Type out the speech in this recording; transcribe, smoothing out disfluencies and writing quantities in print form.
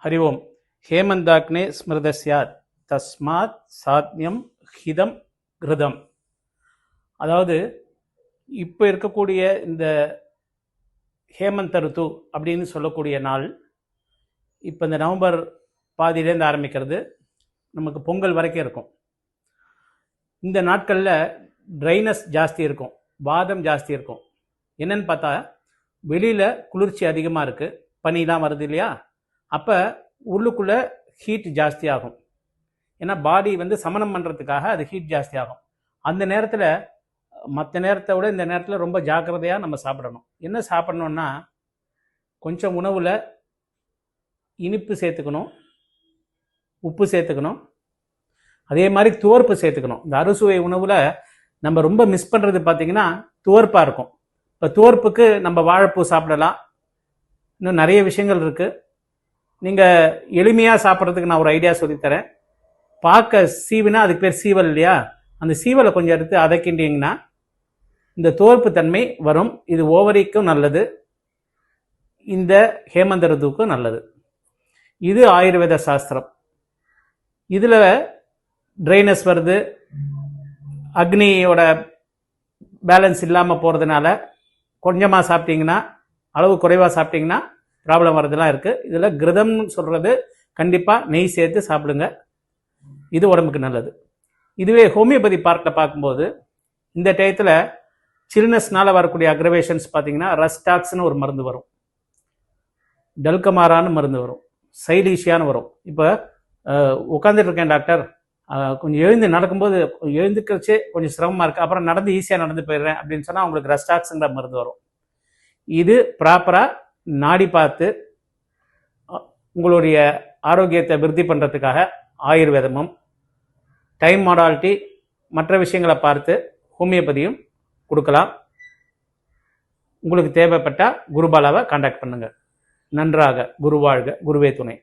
हरि ओम हेमंताग्ने स्मृतस्यात् तस्मात् சாத்யம் ஹிதம் கிருதம். அதாவது இப்போ இருக்கக்கூடிய இந்த ஹேமந்த ருத்து அப்படின்னு சொல்லக்கூடிய நாள் இப்போ இந்த நவம்பர் பாதியிலேருந்து ஆரம்பிக்கிறது, நமக்கு பொங்கல் வரைக்கும் இருக்கும். இந்த நாட்களில் ட்ரைனஸ் ஜாஸ்தி இருக்கும், வாதம் ஜாஸ்தி இருக்கும். என்னன்னு பார்த்தா வெளியில் குளிர்ச்சி அதிகமாக இருக்குது, பனிலாம் வருது இல்லையா, அப்போ உள்ளுக்குள்ளே ஹீட் ஜாஸ்தி ஆகும். ஏன்னா பாடி சமனம் பண்ணுறதுக்காக அது ஹீட் ஜாஸ்தி ஆகும். அந்த நேரத்தில் மற்ற நேரத்தை விட இந்த நேரத்தில் ரொம்ப ஜாக்கிரதையாக நம்ம சாப்பிடணும். என்ன சாப்பிடணுன்னா, கொஞ்சம் உணவில் இனிப்பு சேர்த்துக்கணும், உப்பு சேர்த்துக்கணும், அதே மாதிரி துவர்ப்பு சேர்த்துக்கணும். இந்த அறுசுவை உணவில் நம்ம ரொம்ப மிஸ் பண்ணுறது பார்த்திங்கன்னா துவர்ப்பாக இருக்கும். இப்போ துவர்ப்புக்கு நம்ம வாழைப்பூ சாப்பிடலாம், இன்னும் நிறைய விஷயங்கள் இருக்குது. நீங்கள் எளிமையாக சாப்பிட்றதுக்கு நான் ஒரு ஐடியா சொல்லித்தரேன். பார்க்க சீவினா அதுக்கு பேர் சீவல் இல்லையா, அந்த சீவலை கொஞ்சம் எடுத்து அதக்கிண்டிங்கன்னா இந்த தோற்பு தன்மை வரும். இது ஓவரிக்கும் நல்லது, இந்த ஹேமந்த ருத்துவுக்கும் நல்லது. இது ஆயுர்வேத சாஸ்திரம். இதில் ட்ரைனஸ் வருது, அக்னியோட பேலன்ஸ் இல்லாமல் போகிறதுனால கொஞ்சமாக சாப்பிட்டீங்கன்னா, அளவு குறைவாக சாப்பிட்டீங்கன்னா ப்ராப்ளம் வரதெல்லாம் இருக்குது. இதில் கிருதம்னு சொல்கிறது கண்டிப்பாக நெய் சேர்த்து சாப்பிடுங்க, இது உடம்புக்கு நல்லது. இதுவே ஹோமியோபதி பார்ட்டில் பார்க்கும்போது இந்த டயத்தில் சில்னஸ்னால் வரக்கூடிய அக்ரவேஷன்ஸ் பார்த்தீங்கன்னா ரஸ்டாக்ஸ்னு ஒரு மருந்து வரும், டல்கமாரான்னு மருந்து வரும், சைலீஷியான்னு வரும். இப்போ உட்காந்துட்டு இருக்கேன் டாக்டர், கொஞ்சம் எழுந்து நடக்கும்போது எழுந்துக்கிறச்சே கொஞ்சம் சிரமமாக இருக்குது, அப்புறம் நடந்து ஈஸியாக நடந்து போயிடுறேன் அப்படின்னு சொன்னால் உங்களுக்கு ரஸ்டாக்ஸுங்கிற மருந்து வரும். இது ப்ராப்பராக நாடி பார்த்து உங்களுடைய ஆரோக்கியத்தை விருத்தி பண்ணுறதுக்காக ஆயுர்வேதமும் டைம் மாடாலிட்டி மற்ற விஷயங்களை பார்த்து ஹோமியோபதியும் கொடுக்கலாம். உங்களுக்கு தேவைப்பட்டால் குருபாலாவை கான்டாக்ட் பண்ணுங்கள். நன்றாக குருவாழ்க, குருவே துணை.